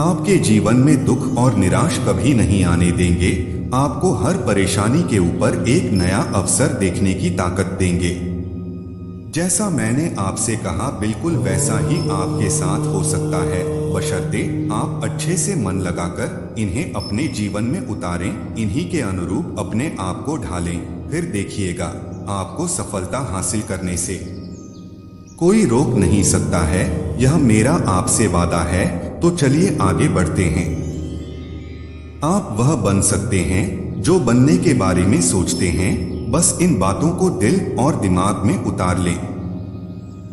आपके जीवन में दुख और निराश कभी नहीं आने देंगे। आपको हर परेशानी के ऊपर एक नया अवसर देखने की ताकत देंगे। जैसा मैंने आपसे कहा बिल्कुल वैसा ही आपके साथ हो सकता है, बशर्ते आप अच्छे से मन लगाकर इन्हें अपने जीवन में उतारें, इन्हीं के अनुरूप अपने आप को ढालें। फिर देखिएगा, आपको सफलता हासिल करने से कोई रोक नहीं सकता है। यह मेरा आपसे वादा है। तो चलिए आगे बढ़ते हैं। आप वह बन सकते हैं जो बनने के बारे में सोचते हैं। बस इन बातों को दिल और दिमाग में उतार लें।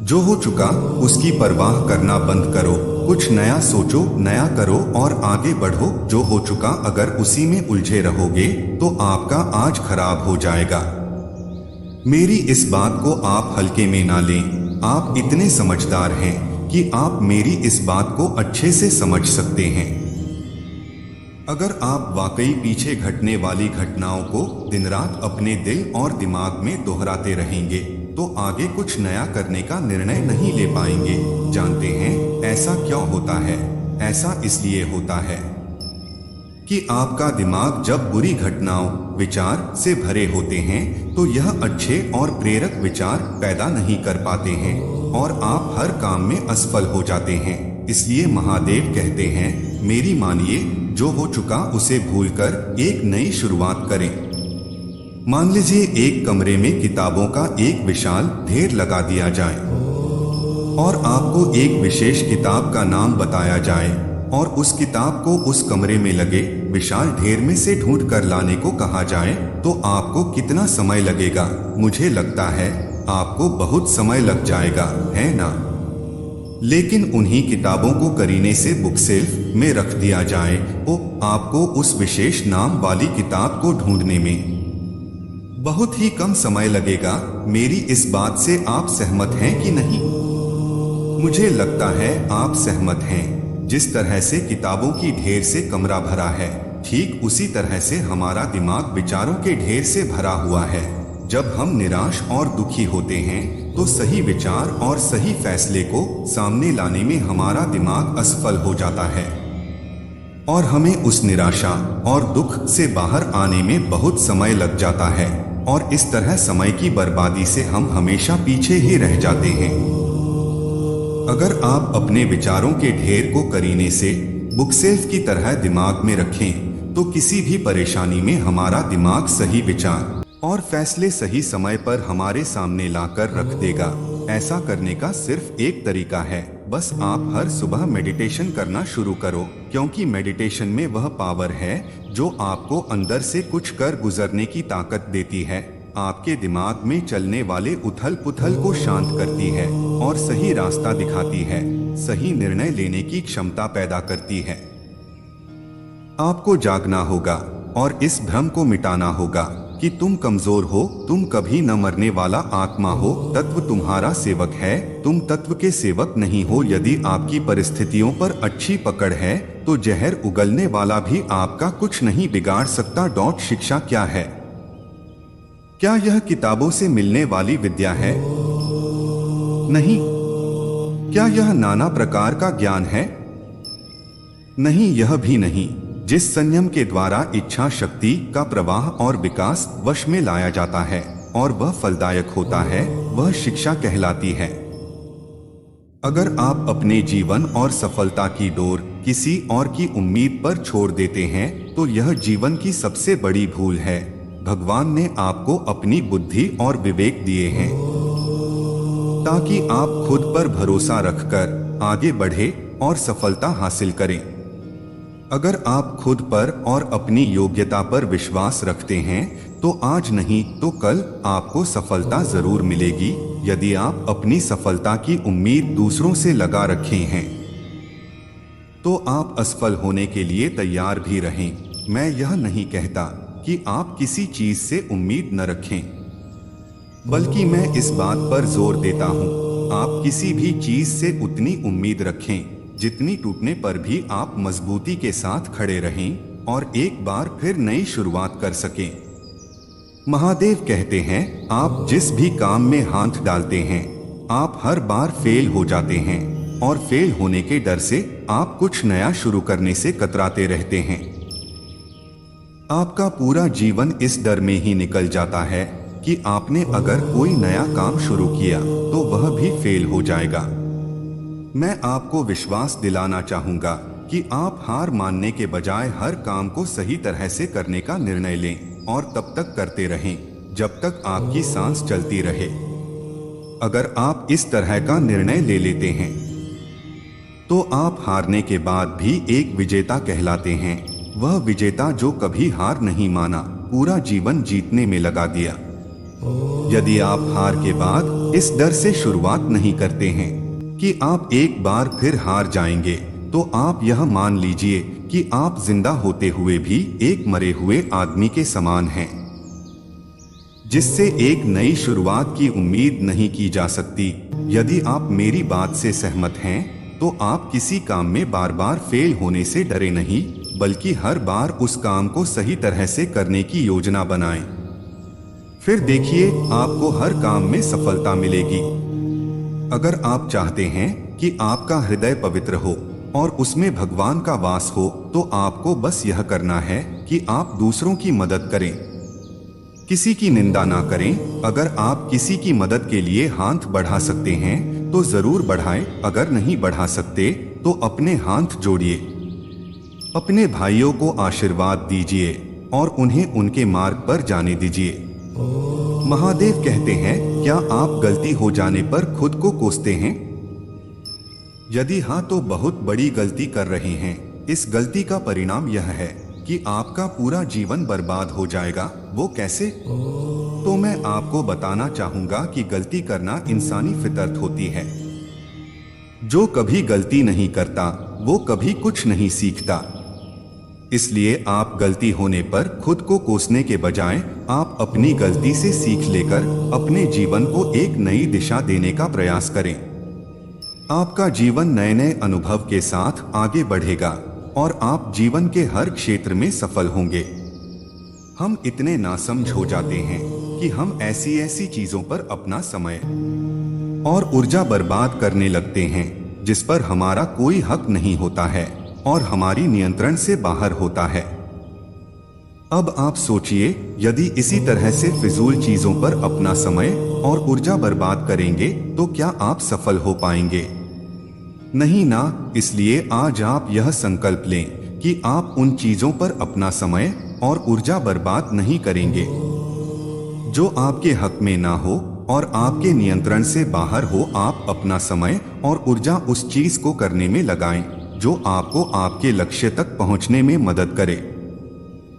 जो हो चुका उसकी परवाह करना बंद करो। कुछ नया सोचो, नया करो और आगे बढ़ो। जो हो चुका अगर उसी में उलझे रहोगे तो आपका आज खराब हो जाएगा। मेरी इस बात को आप हल्के में ना लें। आप इतने समझदार हैं कि आप मेरी इस बात को अच्छे से समझ सकते हैं। अगर आप वाकई पीछे घटने वाली घटनाओं को दिन रात अपने दिल और दिमाग में दोहराते रहेंगे तो आगे कुछ नया करने का निर्णय नहीं ले पाएंगे। जानते हैं ऐसा क्यों होता है? ऐसा इसलिए होता है कि आपका दिमाग जब बुरी घटनाओं, विचार से भरे होते हैं तो यह अच्छे और प्रेरक विचार पैदा नहीं कर पाते हैं और आप हर काम में असफल हो जाते हैं। इसलिए महादेव कहते हैं, मेरी मानिए, जो हो चुका उसे भूलकर एक नई शुरुआत करें। मान लीजिए एक कमरे में किताबों का एक विशाल ढेर लगा दिया जाए और आपको एक विशेष किताब का नाम बताया जाए और उस किताब को उस कमरे में लगे विशाल ढेर में से ढूंढ कर लाने को कहा जाए तो आपको कितना समय लगेगा? मुझे लगता है आपको बहुत समय लग जाएगा, है ना? लेकिन उन्हीं किताबों को करीने से बुक सेल्फ में रख दिया जाए तो आपको उस विशेष नाम वाली किताब को ढूंढने में बहुत ही कम समय लगेगा। मेरी इस बात से आप सहमत हैं कि नहीं? मुझे लगता है आप सहमत हैं। जिस तरह से किताबों की ढेर से कमरा भरा है, ठीक उसी तरह से हमारा दिमाग विचारों के ढेर से भरा हुआ है। जब हम निराश और दुखी होते हैं तो सही विचार और सही फैसले को सामने लाने में हमारा दिमाग असफल हो जाता है और हमें उस निराशा और दुख से बाहर आने में बहुत समय लग जाता है और इस तरह समय की बर्बादी से हम हमेशा पीछे ही रह जाते हैं। अगर आप अपने विचारों के ढेर को करीने से बुकसेल्फ की तरह दिमाग में रखें तो किसी भी परेशानी में हमारा दिमाग सही विचार और फैसले सही समय पर हमारे सामने लाकर रख देगा। ऐसा करने का सिर्फ एक तरीका है, बस आप हर सुबह मेडिटेशन करना शुरू करो, क्योंकि मेडिटेशन में वह पावर है जो आपको अंदर से कुछ कर गुजरने की ताकत देती है, आपके दिमाग में चलने वाले उथल पुथल को शांत करती है और सही रास्ता दिखाती है, सही निर्णय लेने की क्षमता पैदा करती है। आपको जागना होगा और इस भ्रम को मिटाना होगा कि तुम कमजोर हो, तुम कभी न मरने वाला आत्मा हो, तत्व तुम्हारा सेवक है, तुम तत्व के सेवक नहीं हो। यदि आपकी परिस्थितियों पर अच्छी पकड़ है तो जहर उगलने वाला भी आपका कुछ नहीं बिगाड़ सकता। शिक्षा क्या है? क्या यह किताबों से मिलने वाली विद्या है? नहीं। क्या यह नाना प्रकार का ज्ञान है? नहीं, यह भी नहीं। जिस संयम के द्वारा इच्छा शक्ति का प्रवाह और विकास वश में लाया जाता है और वह फलदायक होता है, वह शिक्षा कहलाती है। अगर आप अपने जीवन और सफलता की डोर किसी और की उम्मीद पर छोड़ देते हैं तो यह जीवन की सबसे बड़ी भूल है। भगवान ने आपको अपनी बुद्धि और विवेक दिए हैं ताकि आप खुद पर भरोसा रखकर आगे बढ़े और सफलता हासिल करें। अगर आप खुद पर और अपनी योग्यता पर विश्वास रखते हैं तो आज नहीं तो कल आपको सफलता जरूर मिलेगी। यदि आप अपनी सफलता की उम्मीद दूसरों से लगा रखे हैं तो आप असफल होने के लिए तैयार भी रहें। मैं यह नहीं कहता कि आप किसी चीज से उम्मीद न रखें, बल्कि मैं इस बात पर जोर देता हूं, आप किसी भी चीज से उतनी उम्मीद रखें जितनी टूटने पर भी आप मजबूती के साथ खड़े रहें और एक बार फिर नई शुरुआत कर सकें। महादेव कहते हैं, आप जिस भी काम में हाथ डालते हैं आप हर बार फेल हो जाते हैं, और फेल होने के डर से आप कुछ नया शुरू करने से कतराते रहते हैं। आपका पूरा जीवन इस डर में ही निकल जाता है कि आपने अगर कोई नया काम शुरू किया तो वह भी फेल हो जाएगा। मैं आपको विश्वास दिलाना चाहूंगा कि आप हार मानने के बजाय हर काम को सही तरह से करने का निर्णय लें और तब तक करते रहें जब तक आपकी सांस चलती रहे। अगर आप इस तरह का निर्णय ले लेते हैं तो आप हारने के बाद भी एक विजेता कहलाते हैं। वह विजेता जो कभी हार नहीं माना, पूरा जीवन जीतने में लगा दिया। यदि आप हार के बाद इस डर से शुरुआत नहीं करते हैं कि आप एक बार फिर हार जाएंगे, तो आप यह मान लीजिए कि आप जिंदा होते हुए भी एक मरे हुए आदमी के समान हैं, जिससे एक नई शुरुआत की उम्मीद नहीं की जा सकती। यदि आप मेरी बात से सहमत हैं, तो आप किसी काम में बार बार फेल होने से डरे नहीं, बल्कि हर बार उस काम को सही तरह से करने की योजना बनाएं। फिर देखिए, आपको हर काम में सफलता मिलेगी। अगर आप चाहते हैं कि आपका हृदय पवित्र हो और उसमें भगवान का वास हो, तो आपको बस यह करना है कि आप दूसरों की मदद करें, किसी की निंदा ना करें। अगर आप किसी की मदद के लिए हाथ बढ़ा सकते हैं तो जरूर बढ़ाएं। अगर नहीं बढ़ा सकते तो अपने हाथ जोड़िए, अपने भाइयों को आशीर्वाद दीजिए और उन्हें उनके मार्ग पर जाने दीजिए। महादेव कहते हैं, क्या आप गलती हो जाने पर खुद को कोसते हैं? यदि हाँ, तो बहुत बड़ी गलती कर रहे हैं। इस गलती का परिणाम यह है कि आपका पूरा जीवन बर्बाद हो जाएगा। वो कैसे? तो मैं आपको बताना चाहूंगा कि गलती करना इंसानी फितरत होती है। जो कभी गलती नहीं करता वो कभी कुछ नहीं सीखता। इसलिए आप गलती होने पर खुद को कोसने के बजाय आप अपनी गलती से सीख लेकर अपने जीवन को एक नई दिशा देने का प्रयास करें। आपका जीवन नए नए अनुभव के साथ आगे बढ़ेगा और आप जीवन के हर क्षेत्र में सफल होंगे। हम इतने नासमझ हो जाते हैं कि हम ऐसी ऐसी चीजों पर अपना समय और ऊर्जा बर्बाद करने लगते हैं जिस पर हमारा कोई हक नहीं होता है और हमारी नियंत्रण से बाहर होता है। अब आप सोचिए, यदि इसी तरह से फिजूल चीजों पर अपना समय और ऊर्जा बर्बाद करेंगे तो क्या आप सफल हो पाएंगे? नहीं ना। इसलिए आज आप यह संकल्प लें कि आप उन चीजों पर अपना समय और ऊर्जा बर्बाद नहीं करेंगे जो आपके हक में ना हो और आपके नियंत्रण से बाहर हो। आप अपना समय और ऊर्जा उस चीज को करने में लगाएं जो आपको आपके लक्ष्य तक पहुंचने में मदद करे।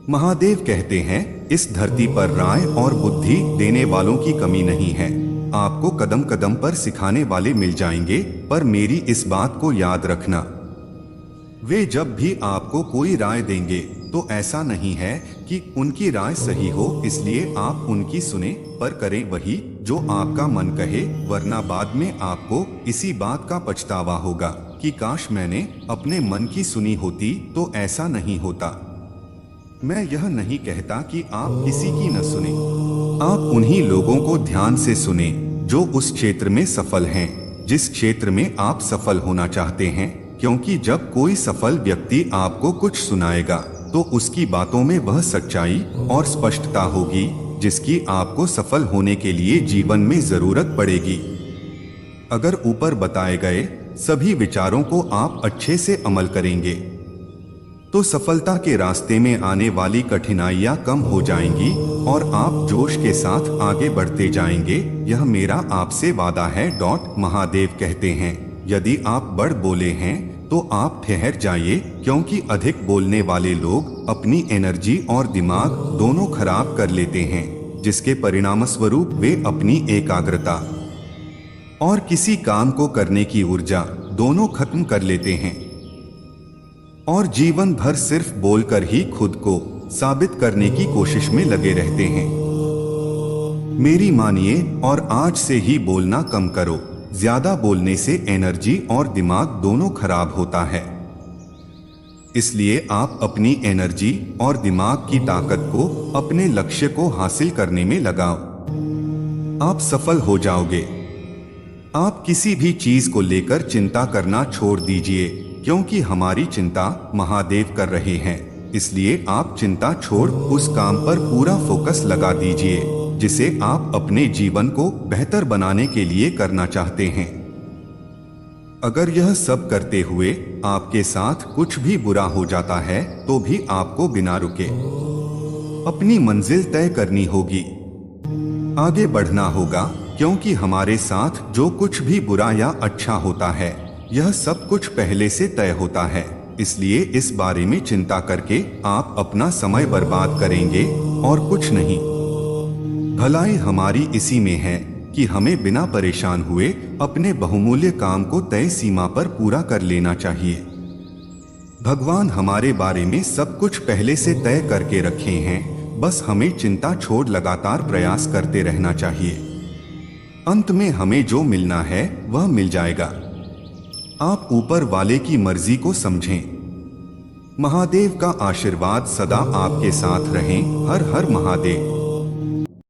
महादेव कहते हैं, इस धरती पर राय और बुद्धि देने वालों की कमी नहीं है। आपको कदम कदम पर सिखाने वाले मिल जाएंगे, पर मेरी इस बात को याद रखना, वे जब भी आपको कोई राय देंगे तो ऐसा नहीं है कि उनकी राय सही हो, इसलिए आप उनकी सुने, पर करें वही जो आपका मन कहे, वरना बाद में आपको इसी बात का पछतावा होगा कि काश मैंने अपने मन की सुनी होती। तो ऐसा नहीं होता। मैं यह नहीं कहता कि आप किसी की न सुने, आप उन्हीं लोगों को ध्यान से सुने जो उस क्षेत्र में सफल हैं, जिस क्षेत्र में आप सफल होना चाहते हैं। क्योंकि जब कोई सफल व्यक्ति आपको कुछ सुनाएगा तो उसकी बातों में वह सच्चाई और स्पष्टता होगी जिसकी आपको सफल होने के लिए जीवन में जरूरत पड़ेगी। अगर ऊपर बताए गए सभी विचारों को आप अच्छे से अमल करेंगे तो सफलता के रास्ते में आने वाली कठिनाइयां कम हो जाएंगी और आप जोश के साथ आगे बढ़ते जाएंगे। यह मेरा आपसे वादा है। महादेव कहते हैं, यदि आप बढ़ बोले हैं तो आप ठहर जाइए, क्योंकि अधिक बोलने वाले लोग अपनी एनर्जी और दिमाग दोनों खराब कर लेते हैं, जिसके परिणामस्वरूप वे अपनी एकाग्रता और किसी काम को करने की ऊर्जा दोनों खत्म कर लेते हैं और जीवन भर सिर्फ बोलकर ही खुद को साबित करने की कोशिश में लगे रहते हैं। मेरी मानिए और आज से ही बोलना कम करो। ज्यादा बोलने से एनर्जी और दिमाग दोनों खराब होता है। इसलिए आप अपनी एनर्जी और दिमाग की ताकत को अपने लक्ष्य को हासिल करने में लगाओ। आप सफल हो जाओगे। आप किसी भी चीज को लेकर चिंता करना छोड़ दीजिए, क्योंकि हमारी चिंता महादेव कर रहे हैं। इसलिए आप चिंता छोड़ उस काम पर पूरा फोकस लगा दीजिए जिसे आप अपने जीवन को बेहतर बनाने के लिए करना चाहते हैं। अगर यह सब करते हुए आपके साथ कुछ भी बुरा हो जाता है तो भी आपको बिना रुके अपनी मंजिल तय करनी होगी, आगे बढ़ना होगा, क्योंकि हमारे साथ जो कुछ भी बुरा या अच्छा होता है यह सब कुछ पहले से तय होता है। इसलिए इस बारे में चिंता करके आप अपना समय बर्बाद करेंगे और कुछ नहीं। भलाई हमारी इसी में है कि हमें बिना परेशान हुए अपने बहुमूल्य काम को तय सीमा पर पूरा कर लेना चाहिए। भगवान हमारे बारे में सब कुछ पहले से तय करके रखे हैं, बस हमें चिंता छोड़ लगातार प्रयास करते रहना चाहिए। अंत में हमें जो मिलना है वह मिल जाएगा। आप ऊपर वाले की मर्जी को समझें। महादेव का आशीर्वाद सदा आपके साथ रहें। हर हर महादेव।